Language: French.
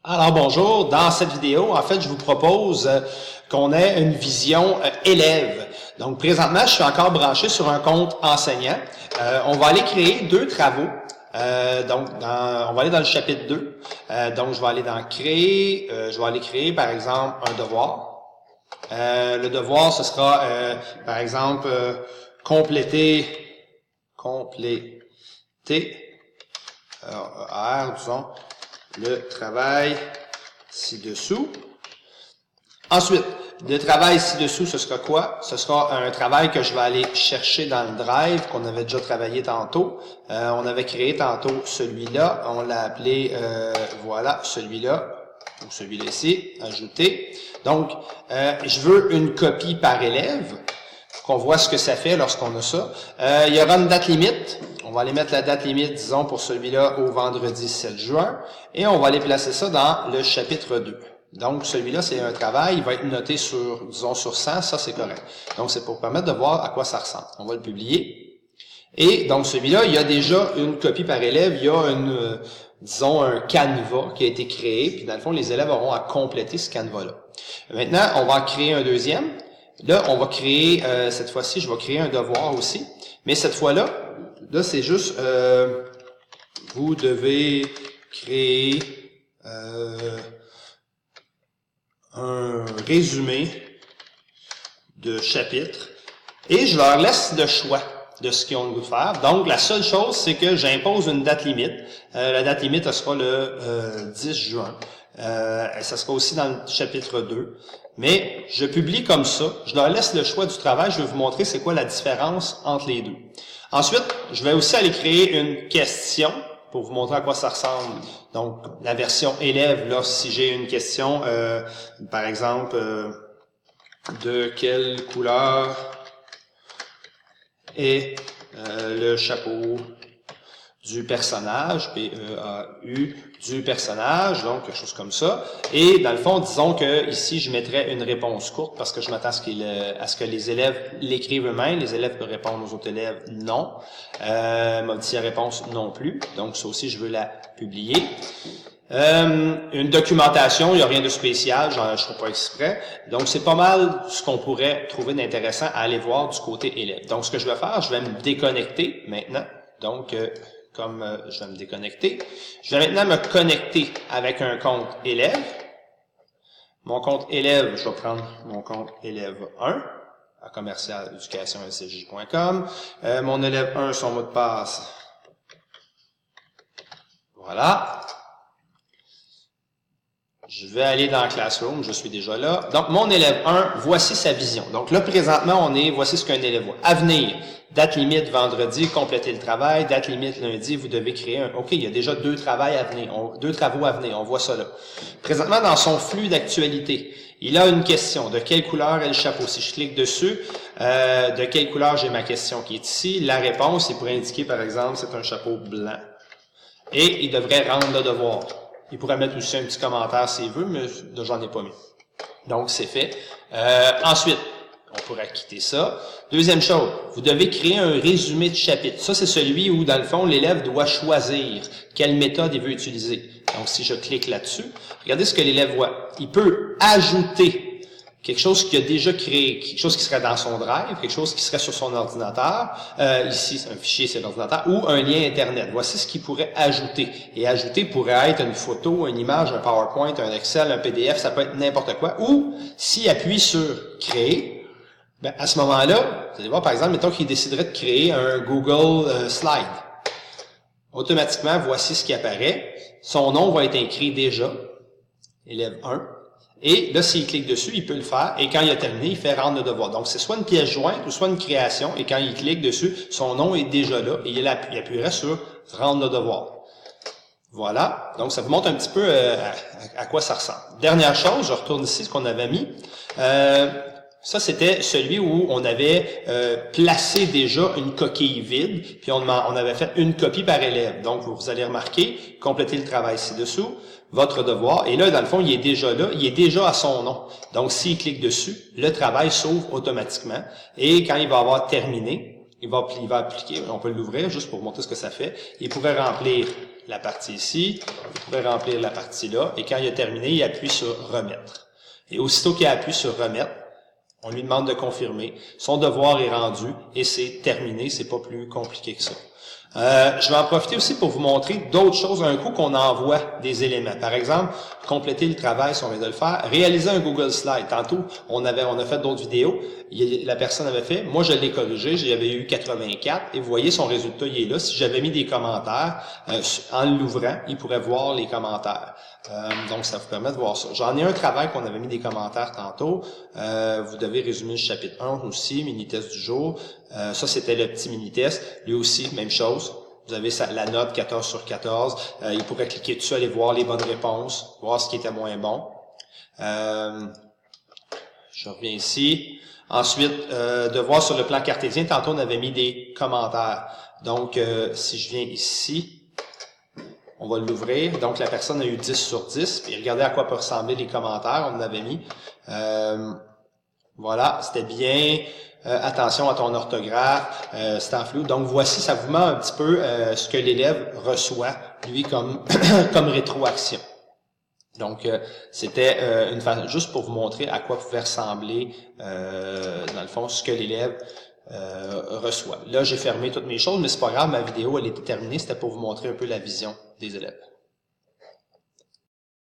Alors bonjour, dans cette vidéo, en fait, je vous propose qu'on ait une vision élève. Donc présentement, je suis encore branché sur un compte enseignant. On va aller créer deux travaux. On va aller dans le chapitre 2. Donc je vais aller dans créer, je vais aller créer par exemple un devoir. Le devoir, ce sera par exemple compléter, R, disons, le travail ci-dessous. Ensuite, le travail ci-dessous, ce sera quoi? Ce sera un travail que je vais aller chercher dans le drive, qu'on avait déjà travaillé tantôt. On avait créé tantôt celui-là, on l'a appelé, voilà, celui-là, ou celui-là ici, ajouter. Donc, je veux une copie par élève, qu'on voit ce que ça fait lorsqu'on a ça. Il y aura une date limite. On va aller mettre la date limite, disons, pour celui-là au vendredi 7 juin. Et on va aller placer ça dans le chapitre 2. Donc, celui-là, c'est un travail. Il va être noté sur, disons, sur 100. Ça, c'est correct. Donc, c'est pour permettre de voir à quoi ça ressemble. On va le publier. Et donc, celui-là, il y a déjà une copie par élève. Il y a une, disons, un canevas qui a été créé. Puis, dans le fond, les élèves auront à compléter ce canevas-là. Maintenant, on va en créer un deuxième. Là, on va créer, cette fois-ci, je vais créer un devoir aussi. Mais cette fois-là, là, c'est juste, vous devez créer un résumé de chapitre. Et je leur laisse le choix de ce qu'ils ont le goût de faire. Donc, la seule chose, c'est que j'impose une date limite. La date limite, elle sera le 10 juin. Ça sera aussi dans le chapitre 2. Mais je publie comme ça. Je leur laisse le choix du travail. Je vais vous montrer c'est quoi la différence entre les deux. Ensuite, je vais aussi aller créer une question pour vous montrer à quoi ça ressemble. Donc, la version élève, là, si j'ai une question, par exemple, de quelle couleur est le chapeau du personnage, P-E-A-U, du personnage, donc quelque chose comme ça. Et dans le fond, disons que ici, je mettrais une réponse courte parce que je m'attends à ce que les élèves l'écrivent eux-mêmes. Les élèves peuvent répondre aux autres élèves non. Modifier la réponse non plus. Donc ça aussi, je veux la publier. Une documentation, il n'y a rien de spécial, je ne ferai pas exprès. Donc, c'est pas mal ce qu'on pourrait trouver d'intéressant à aller voir du côté élève. Donc, ce que je vais faire, je vais me déconnecter maintenant. Donc, comme je vais me déconnecter, je vais maintenant me connecter avec un compte élève. Mon compte élève, je vais prendre mon compte élève 1 à commercialeducation.com. Mon élève 1, son mot de passe. Voilà. Je vais aller dans Classroom, je suis déjà là. Donc, mon élève 1, voici sa vision. Donc là, présentement, voici ce qu'un élève voit. À venir, date limite vendredi, compléter le travail. Date limite lundi, vous devez créer un... OK, il y a déjà deux travaux à venir, on voit ça là. Présentement, dans son flux d'actualité, il a une question. De quelle couleur est le chapeau? Si je clique dessus, de quelle couleur j'ai ma question qui est ici? La réponse, il pourrait indiquer, par exemple, c'est un chapeau blanc. Et il devrait rendre le devoir. Il pourrait mettre aussi un petit commentaire s'il veut, mais j'en ai pas mis. Donc, c'est fait. Ensuite, on pourrait quitter ça. Deuxième chose, vous devez créer un résumé de chapitre. Ça, c'est celui où, dans le fond, l'élève doit choisir quelle méthode il veut utiliser. Donc, si je clique là-dessus, regardez ce que l'élève voit. Il peut ajouter quelque chose qu'il a déjà créé, quelque chose qui serait dans son drive, quelque chose qui serait sur son ordinateur, ici, un fichier, c'est l'ordinateur, ou un lien Internet. Voici ce qu'il pourrait ajouter. Et ajouter pourrait être une photo, une image, un PowerPoint, un Excel, un PDF, ça peut être n'importe quoi. Ou, s'il appuie sur « Créer », ben, à ce moment-là, vous allez voir, par exemple, mettons qu'il déciderait de créer un Google Slide. Automatiquement, voici ce qui apparaît. Son nom va être écrit déjà, élève 1. Et là, s'il clique dessus, il peut le faire. Et quand il a terminé, il fait rendre le devoir. Donc, c'est soit une pièce jointe ou soit une création. Et quand il clique dessus, son nom est déjà là. Et il appuierait sur rendre le devoir. Voilà. Donc, ça vous montre un petit peu à quoi ça ressemble. Dernière chose, je retourne ici ce qu'on avait mis. Ça, c'était celui où on avait placé déjà une coquille vide, puis on avait fait une copie par élève. Donc, vous allez remarquer, compléter le travail ci-dessous, votre devoir, et là, dans le fond, il est déjà là, il est déjà à son nom. Donc, s'il clique dessus, le travail s'ouvre automatiquement, et quand il va avoir terminé, il va appliquer, on peut l'ouvrir juste pour montrer ce que ça fait. Il pourrait remplir la partie ici, il pourrait remplir la partie là, et quand il a terminé, il appuie sur remettre. Et aussitôt qu'il appuie sur remettre, on lui demande de confirmer. Son devoir est rendu et c'est terminé, c'est pas plus compliqué que ça. Je vais en profiter aussi pour vous montrer d'autres choses un coup qu'on envoie des éléments. Par exemple, compléter le travail si on vient de le faire, réaliser un Google Slide. Tantôt, on a fait d'autres vidéos, la personne avait fait, moi je l'ai corrigé, j'avais eu 84 et vous voyez son résultat, il est là. Si j'avais mis des commentaires, en l'ouvrant, il pourrait voir les commentaires. Donc ça vous permet de voir ça. J'en ai un travail qu'on avait mis des commentaires tantôt. Vous devez résumer le chapitre 1 aussi, mini-test du jour. Ça, c'était le petit mini-test. Lui aussi, même chose. Vous avez la note 14 sur 14. Il pourrait cliquer dessus, aller voir les bonnes réponses, voir ce qui était moins bon. Je reviens ici. Ensuite, de voir sur le plan cartésien, tantôt on avait mis des commentaires. Donc, si je viens ici, on va l'ouvrir. Donc, la personne a eu 10 sur 10. Puis regardez à quoi peut ressembler les commentaires. On en avait mis. Voilà, c'était bien. Attention à ton orthographe, c'est en flou. Donc, voici, ça vous met un petit peu ce que l'élève reçoit, lui, comme, comme rétroaction. Donc, c'était une façon, juste pour vous montrer à quoi pouvait ressembler, dans le fond, ce que l'élève reçoit. Là, j'ai fermé toutes mes choses, mais c'est pas grave, ma vidéo, elle était terminée. C'était pour vous montrer un peu la vision des élèves.